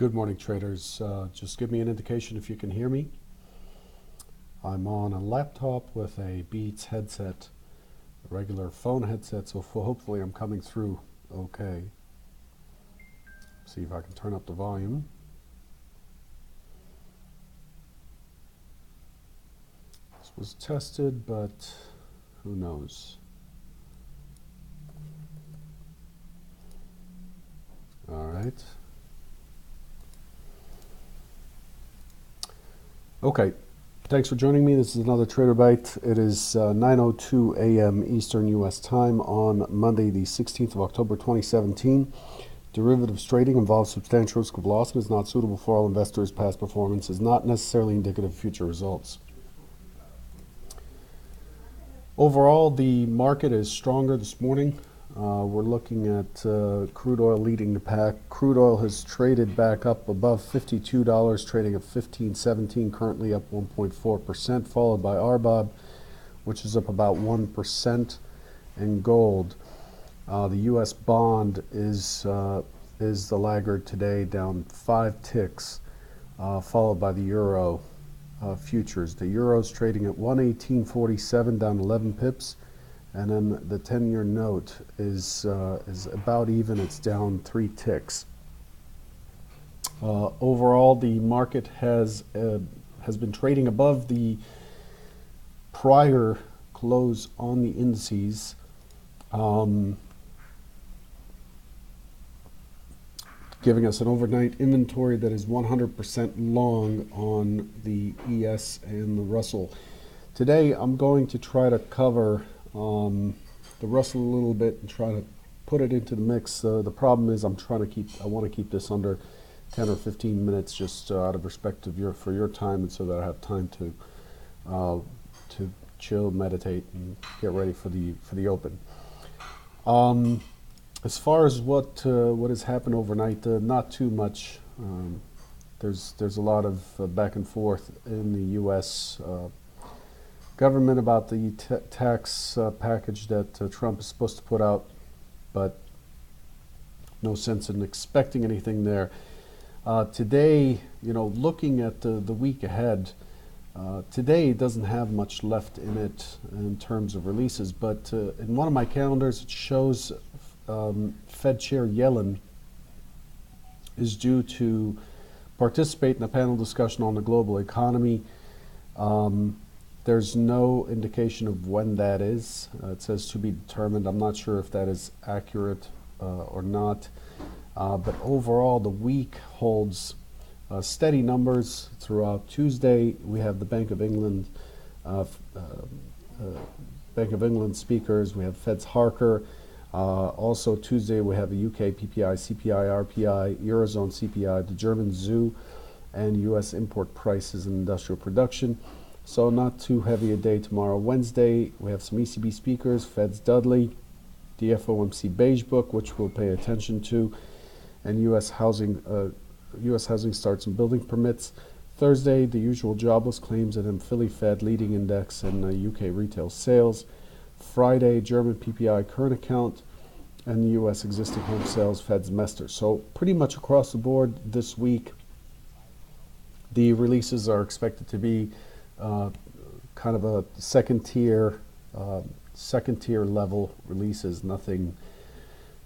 Good morning, traders. Just give me an indication if you can hear me. I'm on a laptop with a Beats headset, a regular phone headset, so hopefully I'm coming through okay. See if I can turn up the volume. This was tested, but who knows? All right. Okay, thanks for joining me. This is another Trader Bite. It is 9:02 a.m. Eastern U.S. time on Monday, the 16th of October, 2017. Derivatives trading involves substantial risk of loss and is not suitable for all investors. Past performance is not necessarily indicative of future results. Overall, the market is stronger this morning. We're looking at crude oil leading the pack. Crude oil has traded back up above $52, trading at $15.17, currently up 1.4%, followed by RBOB, which is up about 1%, and gold. The U.S. bond is the laggard today, down 5 ticks, followed by the euro futures. The euro's trading at 118.47, down 11 pips. And then the 10-year note is about even. It's down 3 ticks. Overall, the market has been trading above the prior close on the indices, giving us an overnight inventory that is 100% long on the ES and the Russell. Today, I'm going to try to cover the Russell a little bit and try to put it into the mix. The problem is I want to keep this under 10 or 15 minutes, just out of respect for your time, and so that I have time to chill, meditate, and get ready for the open. As far as what has happened overnight, not too much. There's a lot of back and forth in the U.S. Government about the tax package that Trump is supposed to put out, but no sense in expecting anything there. Today, looking at the week ahead, today doesn't have much left in it in terms of releases, but in one of my calendars it shows Fed Chair Yellen is due to participate in a panel discussion on the global economy. There's no indication of when that is. It says to be determined. I'm not sure if that is accurate or not. But overall, the week holds steady numbers throughout. Tuesday, we have the Bank of England speakers. We have Fed's Harker. Also Tuesday, we have the UK PPI, CPI, RPI, Eurozone CPI, the German ZU, and U.S. import prices and industrial production. So not too heavy a day tomorrow. Wednesday, we have some ECB speakers, Fed's Dudley, the FOMC Beige Book, which we'll pay attention to, and U.S. housing starts and building permits. Thursday, the usual jobless claims and then Philly Fed leading index and UK retail sales. Friday, German PPI current account, and the U.S. existing home sales, Fed's Mester. So pretty much across the board this week, the releases are expected to be kind of a second tier level releases, nothing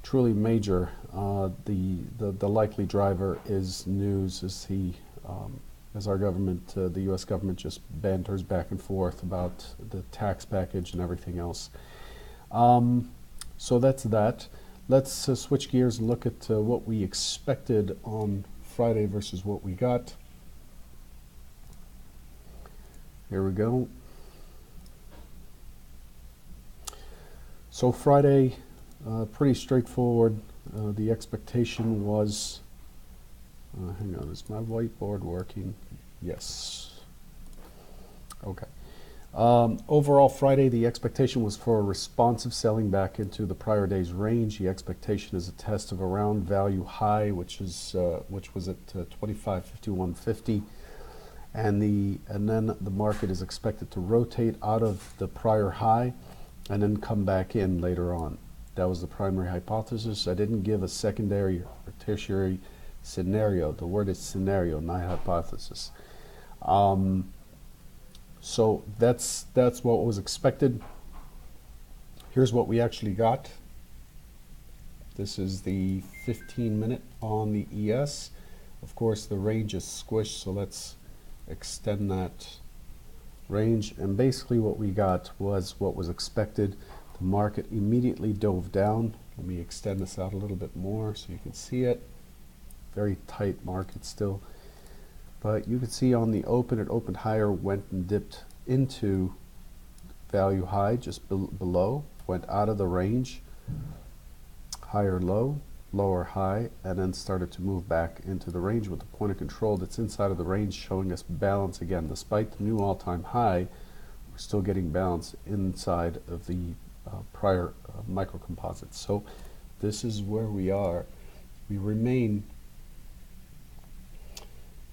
truly major. The likely driver is news as our government, the U.S. government, just banters back and forth about the tax package and everything else. So that's that. Let's switch gears and look at what we expected on Friday versus what we got. Here we go. So Friday, pretty straightforward. The expectation was, hang on, is my whiteboard working? Yes. Okay. Overall, Friday, the expectation was for a responsive selling back into the prior day's range. The expectation is a test of around value high, which was at 25.5150. And then the market is expected to rotate out of the prior high and then come back in later on. That was the primary hypothesis. I didn't give a secondary or tertiary scenario. The word is scenario, not hypothesis. So that's what was expected. Here's what we actually got. This is the 15-minute on the ES. Of course, the range is squished, so let's extend that range. And basically what we got was what was expected. The market immediately dove down. Let me extend this out a little bit more so you can see it. Very tight market still. But you can see on the open, it opened higher, went and dipped into value high just below, went out of the range, higher low, lower high, and then started to move back into the range with the point of control that's inside of the range, showing us balance again. Despite the new all-time high, we're still getting balance inside of the prior micro composites. So this is where we are. We remain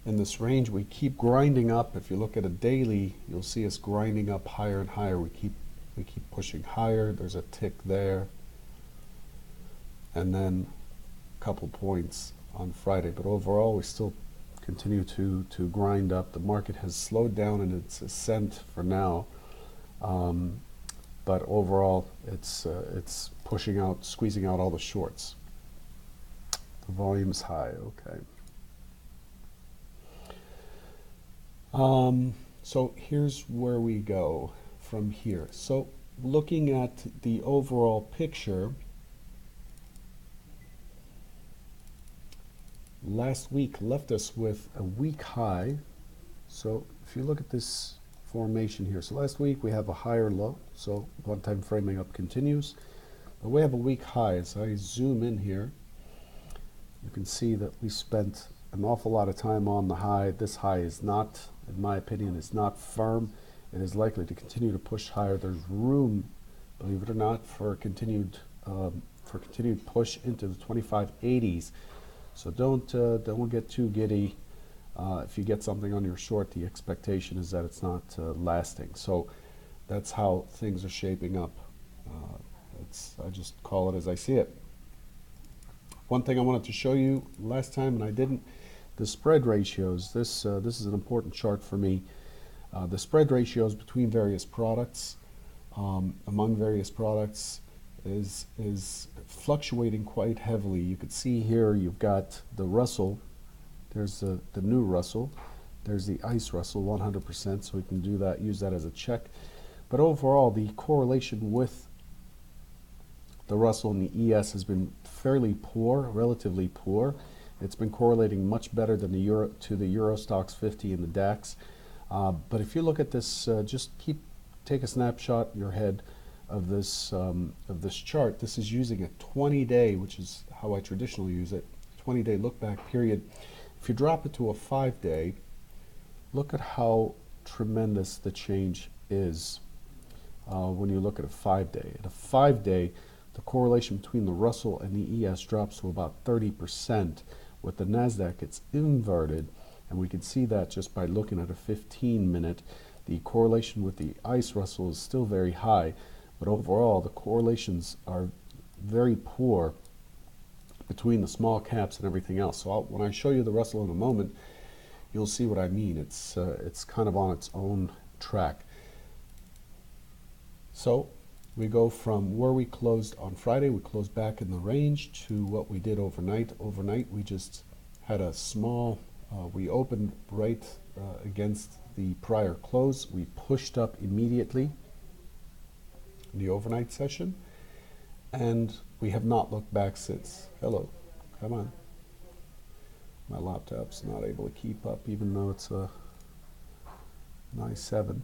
in this range. We keep grinding up. If you look at a daily, you'll see us grinding up higher and higher. We keep pushing higher. There's a tick there, and then a couple points on Friday. But overall, we still continue to grind up. The market has slowed down in its ascent for now, but overall, it's pushing out, squeezing out all the shorts. The volume is high. Okay. So here's where we go from here. So looking at the overall picture, last week left us with a weak high. So if you look at this formation here, so last week we have a higher low, so one-time framing up continues, but we have a weak high. As I zoom in here, you can see that we spent an awful lot of time on the high. This high is not, in my opinion, is not firm. It is likely to continue to push higher. There's room, believe it or not, for continued push into the 2580s. So don't get too giddy. If you get something on your short, the expectation is that it's not lasting. So that's how things are shaping up. I just call it as I see it. One thing I wanted to show you last time, and I didn't, the spread ratios. This is an important chart for me. The spread ratios between various products, among various products, is fluctuating quite heavily. You could see here you've got the Russell. There's the new Russell. There's the ICE Russell 100%, so we can do that, use that as a check. But overall, the correlation with the Russell and the ES has been fairly poor, relatively poor. It's been correlating much better than the Euro Stoxx 50 and the DAX. But if you look at this, just take a snapshot in your head of this chart. This is using a 20-day, which is how I traditionally use it, 20-day look-back period. If you drop it to a 5-day, look at how tremendous the change is when you look at a 5-day. At a 5-day, the correlation between the Russell and the ES drops to about 30%. With the NASDAQ, it's inverted, and we can see that just by looking at a 15-minute. The correlation with the ICE Russell is still very high, but overall, the correlations are very poor between the small caps and everything else. So when I show you the Russell in a moment, you'll see what I mean. It's kind of on its own track. So we go from where we closed on Friday, we closed back in the range, to what we did overnight. Overnight, we just had a small, we opened right against the prior close. We pushed up immediately in the overnight session, and we have not looked back since. Hello, come on. My laptop's not able to keep up, even though it's a i7.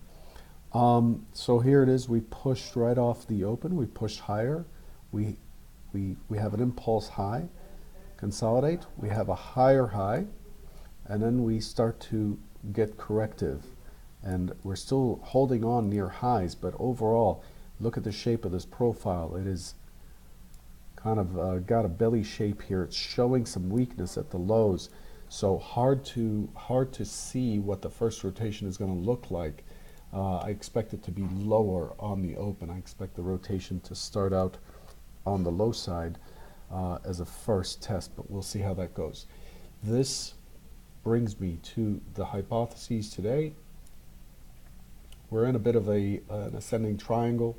So here it is. We pushed right off the open. We pushed higher. We have an impulse high, consolidate. We have a higher high, and then we start to get corrective. And we're still holding on near highs, but overall, look at the shape of this profile. It is kind of got a belly shape here. It's showing some weakness at the lows. So hard to see what the first rotation is going to look like. I expect it to be lower on the open. I expect the rotation to start out on the low side as a first test, but we'll see how that goes. This brings me to the hypotheses today. We're in a bit of an ascending triangle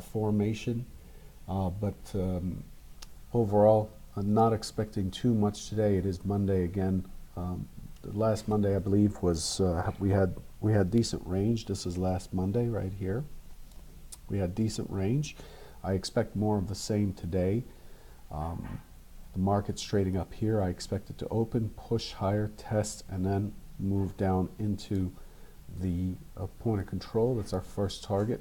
formation, but overall, I'm not expecting too much today. It is Monday again. The last Monday, I believe, was we had decent range. This is last Monday right here. We had decent range. I expect more of the same today. The market's trading up here. I expect it to open, push higher, test, and then move down into the point of control. That's our first target.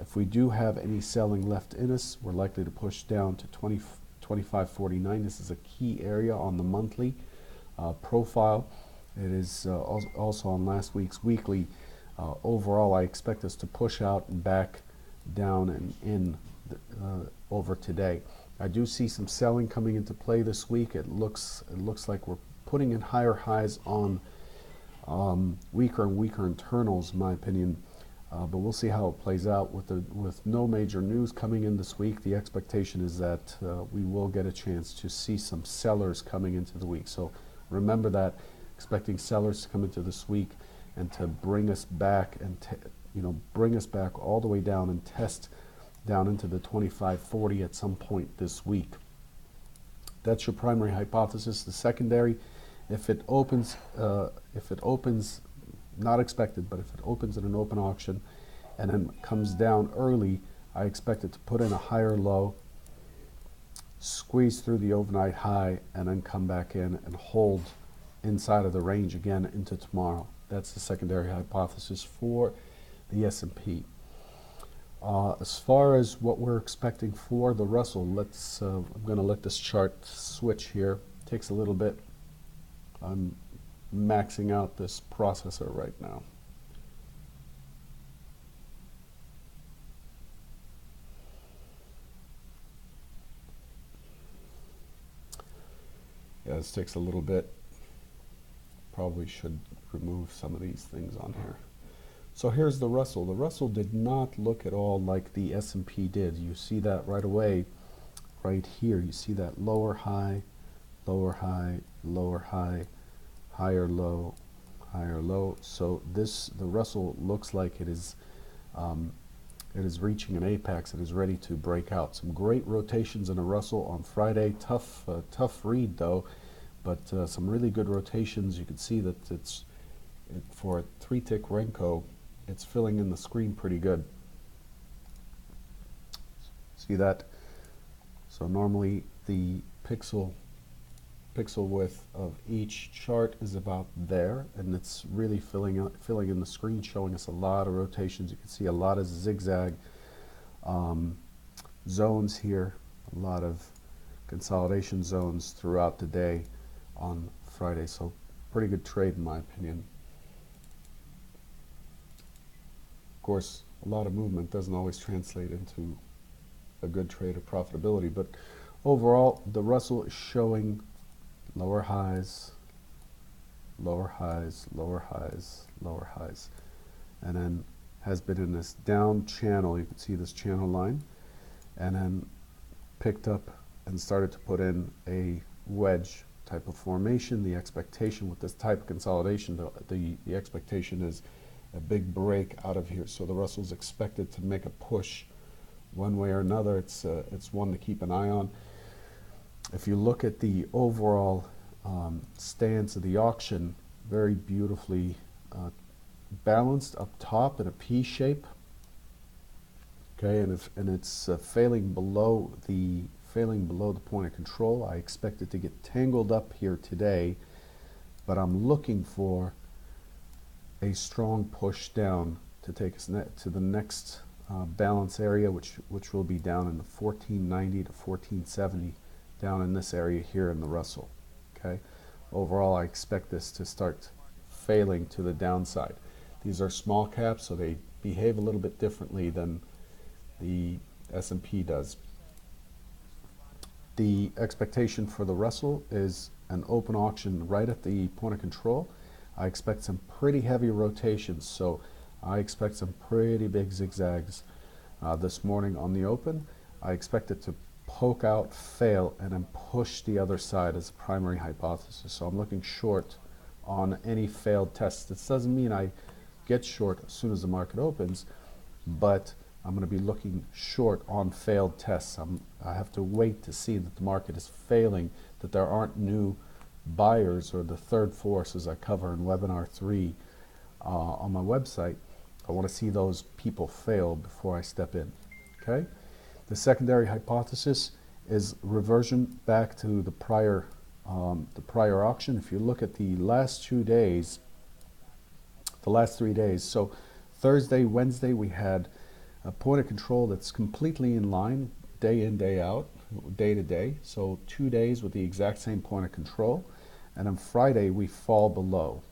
If we do have any selling left in us, we're likely to push down to 25.49. This is a key area on the monthly profile. It is also on last week's weekly. Overall, I expect us to push out and back down and in over today. I do see some selling coming into play this week. It looks like we're putting in higher highs on weaker and weaker internals, in my opinion. But we'll see how it plays out. With no major news coming in this week, the expectation is that we will get a chance to see some sellers coming into the week. So remember that, expecting sellers to come into this week and to bring us back and bring us back all the way down and test down into the 25.40 at some point this week. That's your primary hypothesis. The secondary, if it opens, not expected, but if it opens at an open auction and then comes down early, I expect it to put in a higher low, squeeze through the overnight high, and then come back in and hold inside of the range again into tomorrow. That's the secondary hypothesis for the S&P. As far as what we're expecting for the Russell, I'm going to let this chart switch here. It takes a little bit. I'm maxing out this processor right now. Yeah, this takes a little bit. Probably should remove some of these things on here. So here's the Russell. The Russell did not look at all like the S&P did. You see that right away, right here. You see that lower high, lower high, lower high, higher low, higher low. So the Russell looks like it is reaching an apex and is ready to break out. Some great rotations in a Russell on Friday. Tough read though, but some really good rotations. You can see that for a 3-tick Renko, it's filling in the screen pretty good. See that? So normally the pixel width of each chart is about there, and it's really filling in the screen, showing us a lot of rotations. You can see a lot of zigzag zones here, a lot of consolidation zones throughout the day on Friday. So pretty good trade in my opinion. Of course, a lot of movement doesn't always translate into a good trade or profitability, but overall the Russell is showing lower highs, lower highs, lower highs, lower highs, and then has been in this down channel. You can see this channel line, and then picked up and started to put in a wedge type of formation. The expectation with this type of consolidation, the expectation is a big break out of here. So the Russell's expected to make a push one way or another. It's one to keep an eye on. If you look at the overall stance of the auction, very beautifully balanced up top in a P shape. Okay, and it's failing below the point of control. I expect it to get tangled up here today, but I'm looking for a strong push down to take us to the next balance area, which will be down in the 1490 to 1470, down in this area here in the Russell. Okay, overall I expect this to start failing to the downside. These are small caps, so they behave a little bit differently than the S&P does. The expectation for the Russell is an open auction right at the point of control. I expect some pretty heavy rotations, so I expect some pretty big zigzags this morning on the open. I expect it to poke out, fail, and then push the other side as a primary hypothesis. So I'm looking short on any failed tests. This doesn't mean I get short as soon as the market opens, but I'm going to be looking short on failed tests. I have to wait to see that the market is failing, that there aren't new buyers or the third force, as I cover in webinar 3 on my website. I want to see those people fail before I step in. Okay? The secondary hypothesis is reversion back to the prior auction. If you look at the last 2 days, the last 3 days, so Thursday, Wednesday, we had a point of control that's completely in line, day in, day out, day to day. So 2 days with the exact same point of control. And on Friday, we fall below.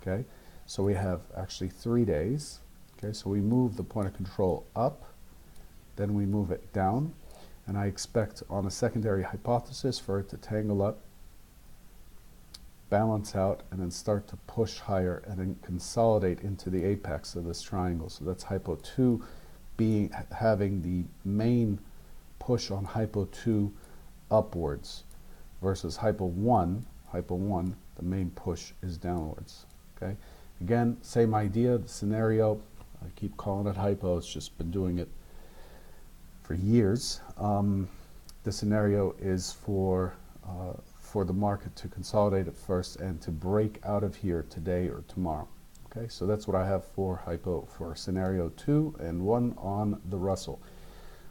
Okay, so we have actually 3 days. Okay, so we move the point of control up, then we move it down. And I expect on a secondary hypothesis for it to tangle up, balance out, and then start to push higher and then consolidate into the apex of this triangle. So that's hypo 2 having the main push on hypo 2 upwards versus hypo 1, the main push is downwards. Okay, again, same idea, the scenario, I keep calling it hypo, it's just been doing it for years. The scenario is for the market to consolidate at first and to break out of here today or tomorrow. Okay, so that's what I have for hypo for scenario 2 and 1 on the Russell.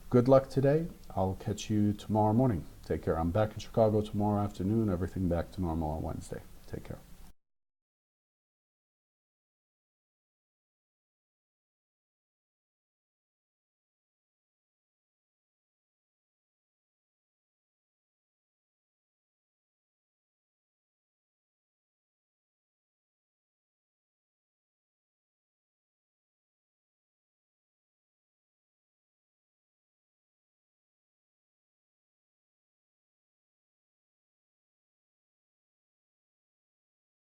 Good luck today. I'll catch you tomorrow morning. Take care. I'm back in Chicago tomorrow afternoon. Everything back to normal on Wednesday. Take care.